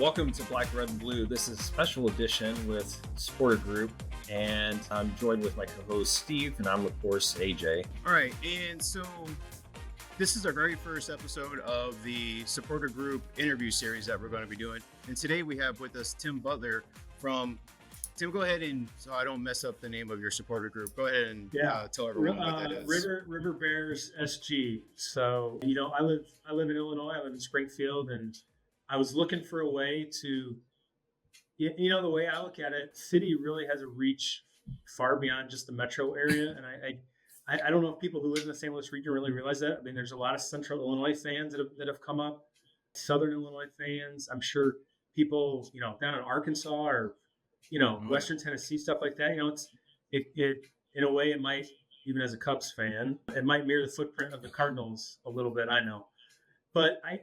Welcome to Black, Red, and Blue. This is a special edition with Supporter Group, and I'm joined with my co-host Steve, and I'm of course AJ. All right, and so this is our very first episode of the Supporter Group interview series that we're going to be doing. And today we have with us Tim Butler from. Tim, go ahead and, so I don't mess up the name of your supporter group, go ahead and tell everyone what that is. River Bears SG. So, I live in Illinois. I live in Springfield, and I was looking for a way to, the way I look at it, city really has a reach far beyond just the metro area. And I don't know if people who live in the St. Louis region really realize that. I mean, there's a lot of Central Illinois fans that have come up, Southern Illinois fans. I'm sure people, down in Arkansas or Western Tennessee, stuff like that. It in a way, it might, even as a Cubs fan, it might mirror the footprint of the Cardinals a little bit. I know, but I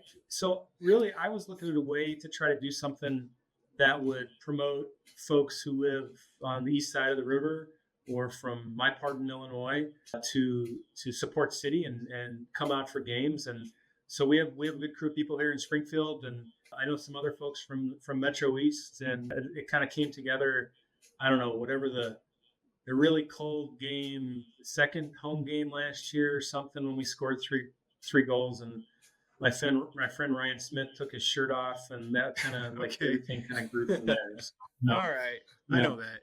was looking at a way to try to do something that would promote folks who live on the east side of the river or from my part in Illinois to support city and come out for games. And so we have a good crew of people here in Springfield, and I know some other folks from Metro East, and it kind of came together. I don't know, whatever the really cold game, second home game last year or something, when we scored three goals, and my friend Ryan Smith took his shirt off, and that kind of everything kind of grew from there. All right, I know that.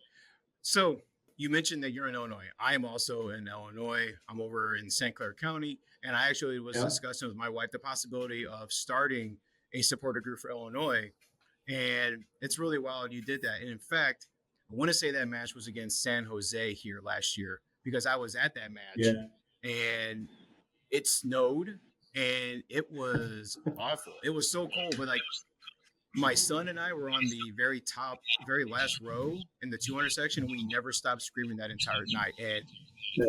So you mentioned that you're in Illinois. I am also in Illinois. I'm over in St. Clair County, and I actually was discussing with my wife the possibility of starting a supporter group for Illinois, and it's really wild you did that. And in fact, I want to say that match was against San Jose here last year, because I was at that match, and it snowed and it was awful. It was so cold, but like my son and I were on the very top, very last row in the 200 section, and we never stopped screaming that entire night. And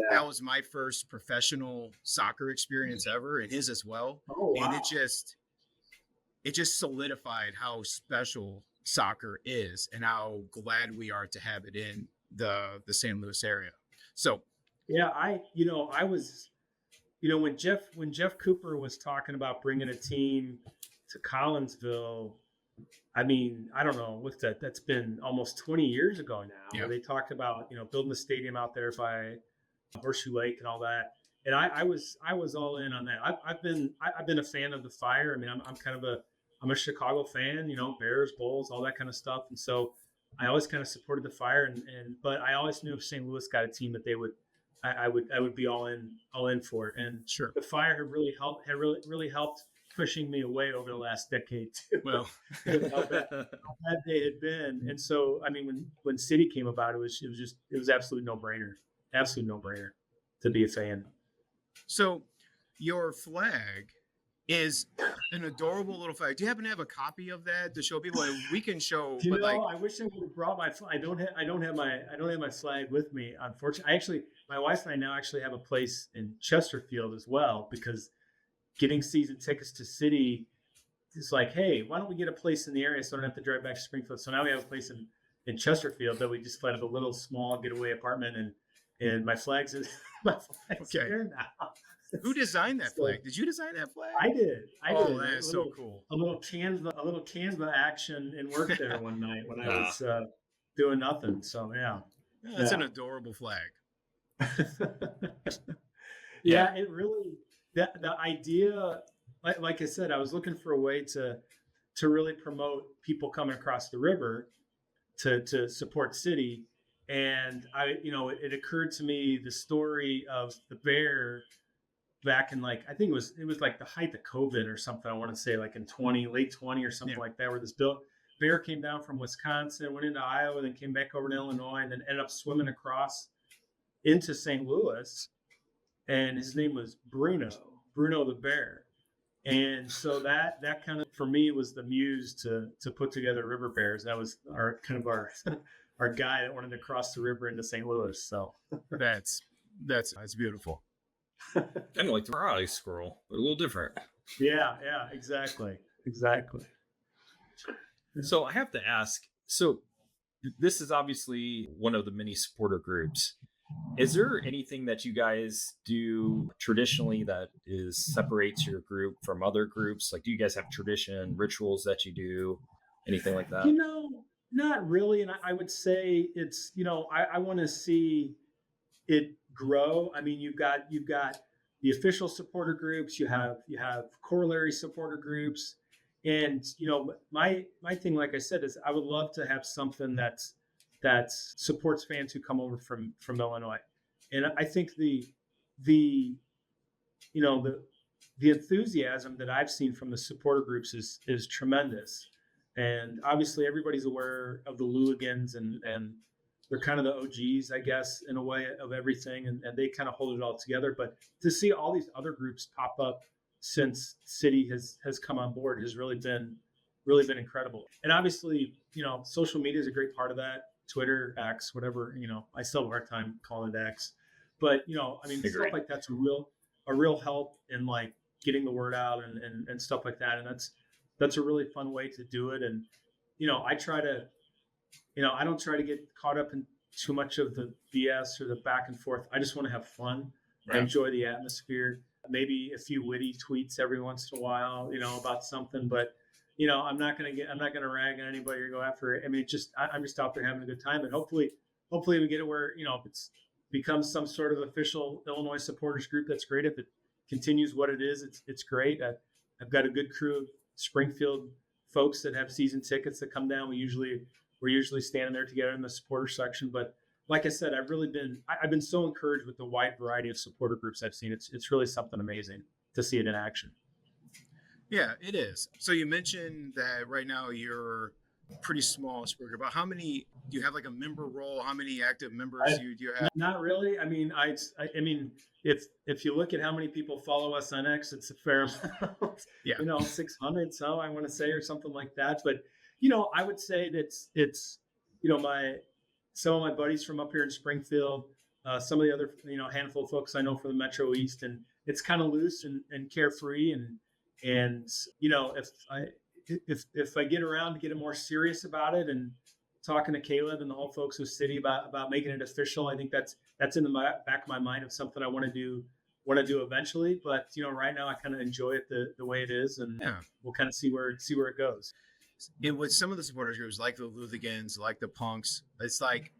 that was my first professional soccer experience ever, and his as well. Oh, wow. And it just solidified how special soccer is and how glad we are to have it in the St. Louis area. So, I was, when Jeff Cooper was talking about bringing a team to Collinsville, I mean, I don't know, what's that? That's been almost 20 years ago now. Yeah. Where they talked about, building a stadium out there by Horseshoe Lake and all that. And I was all in on that. I've been a fan of the Fire. I mean, I'm a Chicago fan, Bears, Bulls, all that kind of stuff. And so I always kind of supported the Fire, but I always knew if St. Louis got a team that I would be all in for it. And sure, the Fire had really helped pushing me away over the last decade too. Well, how bad they had been. And so, I mean, when City came about, it was absolute no brainer to be a fan. So your flag is an adorable little flag. Do you happen to have a copy of that to show people? We can show. I wish I would have brought my flag. I don't have my flag with me. Unfortunately, my wife and I now actually have a place in Chesterfield as well, because getting season tickets to City is like, hey, why don't we get a place in the area so I don't have to drive back to Springfield? So now we have a place in Chesterfield that we just have a little small getaway apartment, and my flag's there now. Who designed that flag? Did you design that flag? I did. That is so cool. A little Canva action in work there one night when I was doing nothing. So That's an adorable flag. It really, the idea, like I said, I was looking for a way to really promote people coming across the river to support City. And it occurred to me the story of the Bear back in I think it was like the height of COVID or something. I want to say like in late 20 or something like that, where this Bear came down from Wisconsin, went into Iowa, then came back over to Illinois, and then ended up swimming across into St. Louis. And his name was Bruno the Bear. And so that kind of, for me, was the muse to put together River Bears. That was our guy that wanted to cross the river into St. Louis. So that's beautiful. Kind of like the Ferrari squirrel, but a little different. Yeah, exactly. So I have to ask, so this is obviously one of the many supporter groups. Is there anything that you guys do traditionally that separates your group from other groups? Like, do you guys have tradition, rituals that you do? anything like that? You know, not really. And I would say it's, I want to see it grow. I mean, you've got the official supporter groups, you have corollary supporter groups, and my thing, like I said, is I would love to have something that supports fans who come over from Illinois, and I think the you know the enthusiasm that I've seen from the supporter groups is tremendous, and obviously everybody's aware of the Luligans and they're kind of the OGs, I guess, in a way of everything, and they kind of hold it all together. But to see all these other groups pop up since City has come on board has really been incredible. And obviously, social media is a great part of that. Twitter, X, whatever, I still have a hard time calling it X, but I mean, Agree. stuff like that's a real help in like getting the word out and stuff like that. And that's a really fun way to do it. And I try to I don't try to get caught up in too much of the BS or the back and forth. I just want to have fun. I Right. enjoy the atmosphere. Maybe a few witty tweets every once in a while, about something. But I'm not gonna rag on anybody or go after it. I mean, I'm just out there having a good time, and hopefully we get it where if it's becomes some sort of official Illinois supporters group. That's great. If it continues what it is, it's great. I've got a good crew of Springfield folks that have season tickets that come down. We're usually standing there together in the supporter section. But like I said, I've been so encouraged with the wide variety of supporter groups I've seen. It's really something amazing to see it in action. Yeah, it is. So you mentioned that right now you're pretty small sport group. But how many do you have, like a member roll? How many active members do you have? Not really. I mean, I mean, if you look at how many people follow us on X, it's a fair amount. Yeah. 600. So I want to say, or something like that. But I would say that it's some of my buddies from up here in Springfield, some of the other handful of folks I know from the Metro East, and it's kind of loose and carefree, and if I get around to getting more serious about it and talking to Caleb and the whole folks with City about making it official, I think that's in the back of my mind of something I want to do eventually. But right now I kind of enjoy it the way it is, and we'll kind of see where it goes. And with some of the supporters groups, like the Luthigans, like the Punks, it's like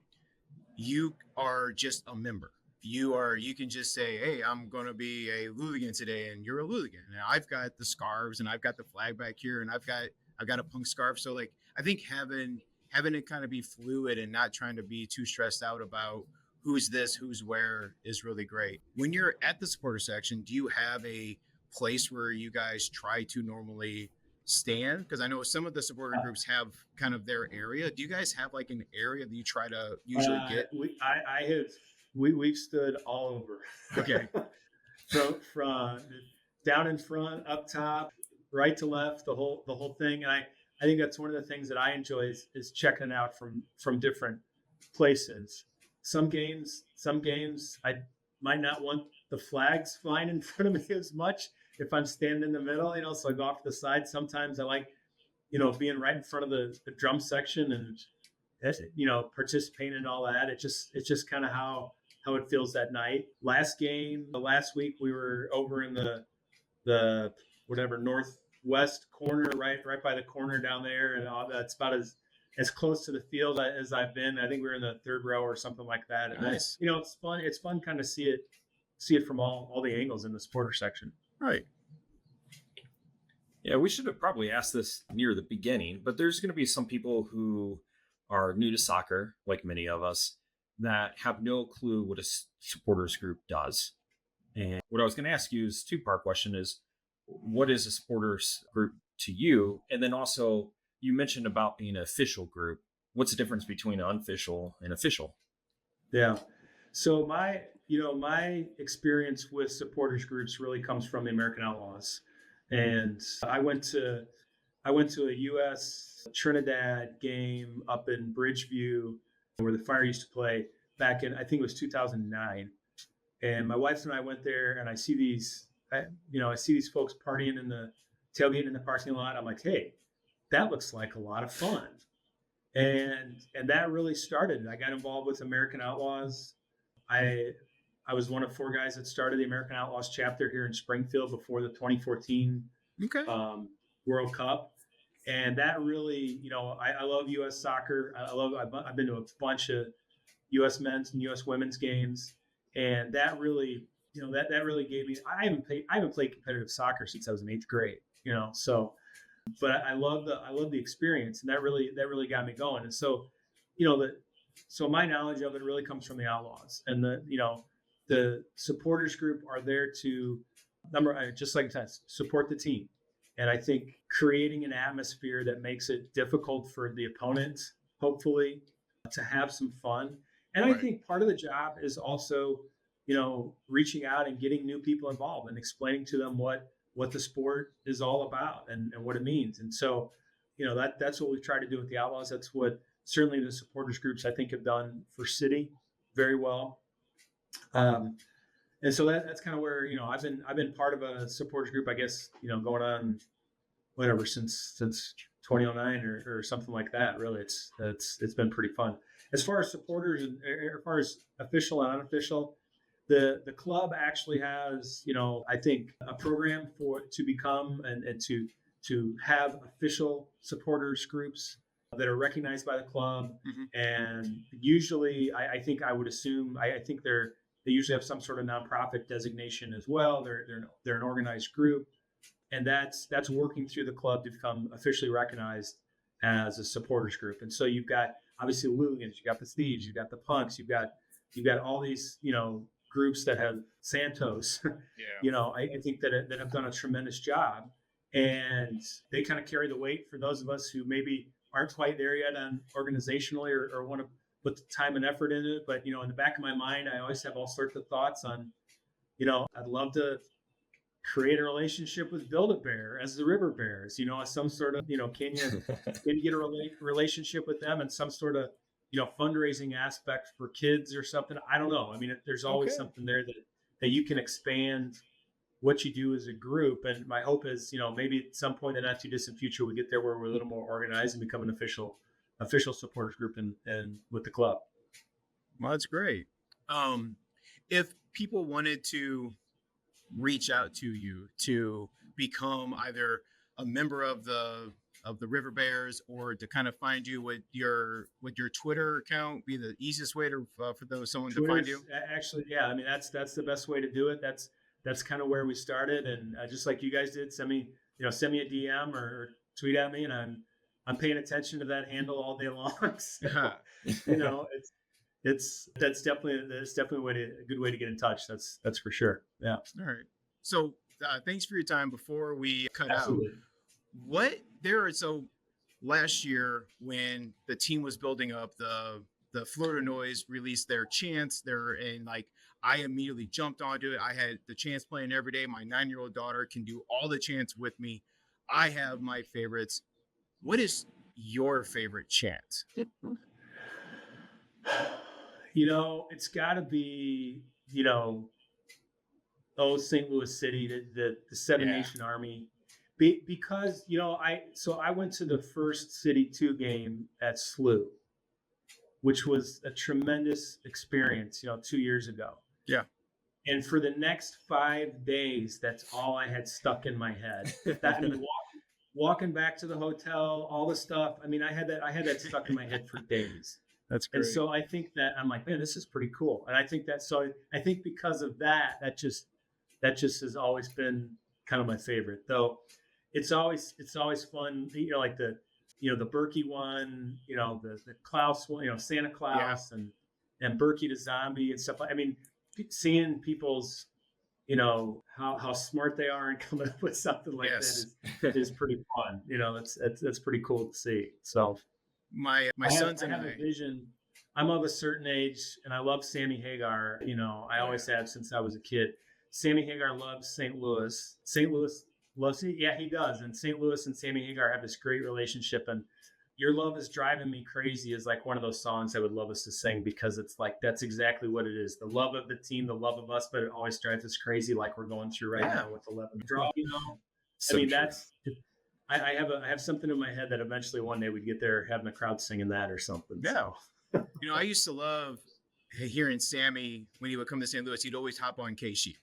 you are just a member. You can just say, hey, I'm going to be a Luthigan today, and you're a Luthigan. And I've got the scarves, and I've got the flag back here, and I've got a Punk scarf. So like, I think having it kind of be fluid and not trying to be too stressed out about who's this, who's where is really great. When you're at the supporter section, do you have a place where you guys try to normally stand? Because I know some of the supporter groups have kind of their area. Do you guys have like an area that you try to usually get? We've stood all over. Okay. from down in front, up top, right to left, the whole thing. And I think that's one of the things that I enjoy is checking it out from different places. Some games I might not want the flags flying in front of me as much if I'm standing in the middle, so I go off to the side. Sometimes I like, being right in front of the drum section and, participating in all that. It's just kind of how it feels that night. Last week, we were over in the whatever northwest corner, right by the corner down there, and all that's about as close to the field as I've been. I think we were in the third row or something like that. And nice. It's fun. It's fun kind of see it from all the angles in the supporter section. Right. Yeah, we should have probably asked this near the beginning, but there's going to be some people who are new to soccer, like many of us, that have no clue what a supporters group does. And what I was going to ask you is a two-part question is, what is a supporters group to you? And then also, you mentioned about being an official group. What's the difference between unofficial and official? Yeah. So my experience with supporters groups really comes from the American Outlaws. And I went to a U.S. Trinidad game up in Bridgeview where the Fire used to play back in, I think it was 2009. And my wife and I went there, and I see these folks partying in the tailgate in the parking lot. I'm like, hey, that looks like a lot of fun. And that really started. I got involved with American Outlaws. I was one of 4 guys that started the American Outlaws chapter here in Springfield before the 2014 Okay. World Cup. And that really, I love U.S. soccer. I've been to a bunch of U.S. men's and U.S. women's games, and that really, that really gave me. I haven't played competitive soccer since I was in eighth grade. So, but I love the experience, and that really got me going. And so, so my knowledge of it really comes from the Outlaws, and the supporters group are there to just like I said, support the team. And I think creating an atmosphere that makes it difficult for the opponent, hopefully, to have some fun. And I Right. think part of the job is also, reaching out and getting new people involved and explaining to them what the sport is all about and what it means. And so, that's what we try to do with the Outlaws. That's what certainly the supporters groups I think have done for City very well. Um, and so that's kind of where I've been part of a supporters group, I guess, going on whatever since 2009 or something like that. Really, it's been pretty fun. As far as supporters and as far as official and unofficial, the club actually has, I think, a program for to become and to have official supporters groups that are recognized by the club. Hmm. And usually, I think I would assume I think they usually have some sort of nonprofit designation as well. They're an organized group, and that's working through the club to become officially recognized as a supporters group. And so you've got obviously the Lugans, you've got the Thieves, you've got the Punks, you've got all these groups that have Santos. Yeah. I think that have done a tremendous job, and they kind of carry the weight for those of us who maybe aren't quite there yet on organizationally or want to put the time and effort into it. But in the back of my mind, I always have all sorts of thoughts on, I'd love to create a relationship with Build-A-Bear as the River Bears, as some sort of, can you get a relationship with them and some sort of, fundraising aspect for kids or something? I don't know. I mean, there's always Okay. something there that you can expand what you do as a group. And my hope is, maybe at some point in the not too distant future, we get there where we're a little more organized and become an official supporters group and with the club. Well, that's great. If people wanted to reach out to you to become either a member of the River Bears or to kind of find you with your Twitter account, be the easiest way to for someone to find you. Actually, yeah. I mean, that's the best way to do it. That's kind of where we started, and just like you guys did, send me a DM or tweet at me, and I'm paying attention to that handle all day long. So, that's definitely a good way to get in touch. That's for sure. Yeah. All right. So thanks for your time. Before we cut Absolutely. out, so last year when the team was building up, the Florida Noise released their chants. I immediately jumped onto it. I had the chants playing every day. My 9-year-old daughter can do all the chants with me. I have my favorites. What is your favorite chant? It's got to be, St. Louis City, the Seven Yeah. Nation Army, because I went to the first City 2 game at SLU, which was a tremendous experience, 2 years ago. Yeah. And for the next 5 days, that's all I had stuck in my head. Walking back to the hotel, all the stuff. I mean, I had that stuck in my head for days. That's great. And so I think that I'm like, man, this is pretty cool. And I think I think because of that just has always been kind of my favorite. Though it's always fun, like the Berkey one, the Klaus one, Santa Claus and Berkey to Zombie and stuff. I mean, seeing people's how smart they are and coming up with something like that is pretty fun. That's pretty cool to see. So my sons and I have a vision. I'm of a certain age, and I love Sammy Hagar. I always have since I was a kid. Sammy Hagar loves St. Louis. St. Louis loves it. Yeah, he does. And St. Louis and Sammy Hagar have this great relationship. And Your Love Is Driving Me Crazy is like one of those songs I would love us to sing, because it's like that's exactly what it is. The love of the team, the love of us, but it always drives us crazy, like we're going through right now with 11 draw. So I mean, true. I have something in my head that eventually one day we'd get there having a crowd singing that or something. Yeah. I used to love hearing Sammy when he would come to St. Louis. He'd always hop on K-Sheet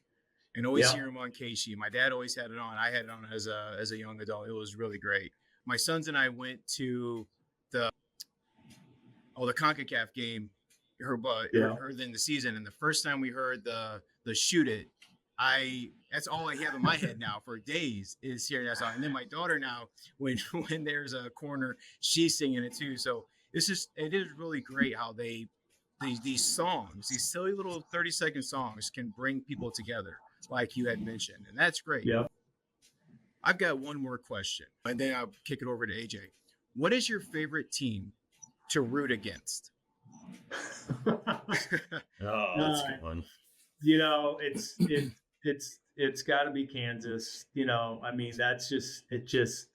and always hear him on K-Sheet. My dad always had it on. I had it on as a young adult. It was really great. my sons and I went to the CONCACAF game earlier in the season, and the first time we heard the shoot it, that's all I have in my head now for days is hearing that song. And then my daughter now, when there's a corner, she's singing it too. So it is really great how these songs, these silly little 30-second songs, can bring people together, like you had mentioned, and that's great. Yeah. I've got one more question, and then I'll kick it over to AJ. What is your favorite team to root against? Oh, that's fun. You know, it's got to be Kansas. You know, I mean, it's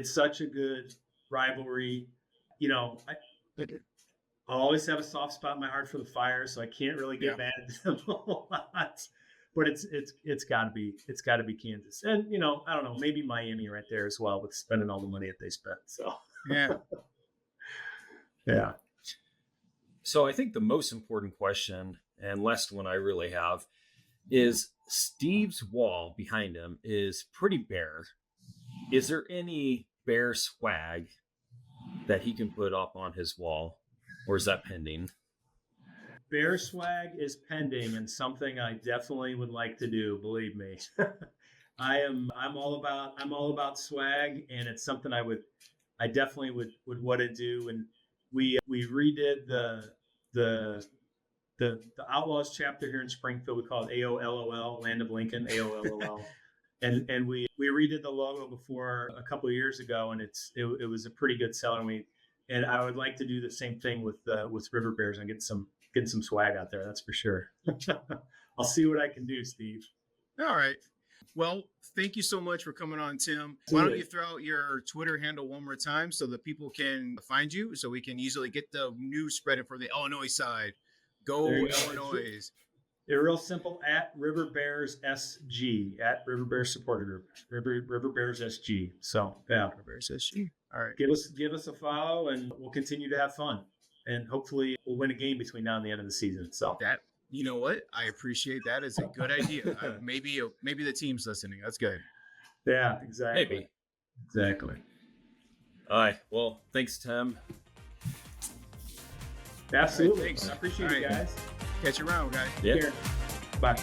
such a good rivalry. You know, I always have a soft spot in my heart for the Fire, so I can't really get mad at them a lot. But it's got to be Kansas, and you know, I don't know, maybe Miami right there as well with spending all the money that they spent. So yeah. So I think the most important question, and last one I really have, is Steve's wall behind him is pretty bare. Is there any Bear swag that he can put up on his wall, or is that pending? Bear swag is pending, and something I definitely would like to do. Believe me, I'm all about swag, and it's something I definitely would want to do. And we redid the Outlaws chapter here in Springfield. We call it AOLOL, Land of Lincoln, AOLOL. and we redid the logo before a couple of years ago, and it was a pretty good seller. And I would like to do the same thing with River Bears and getting some swag out there. That's for sure. I'll see what I can do, Steve. All right. Well, thank you so much for coming on, Tim. Absolutely. Why don't you throw out your Twitter handle one more time so that people can find you, so we can easily get the news spreading for the Illinois side. Go Illinois. They're real simple, at River Bears SG, at River Bears Supporter Group, River Bears SG. So yeah, River Bears SG. All right. Give us a follow, and we'll continue to have fun, and hopefully we'll win a game between now and the end of the season. So that, you know what? I appreciate that. It's a good idea. Maybe the team's listening. That's good. Yeah, exactly. Maybe. Exactly. All right. Well, thanks, Tim. Absolutely. Right, thanks. I appreciate it, guys. Catch you around, guys. Yeah. Here. Bye.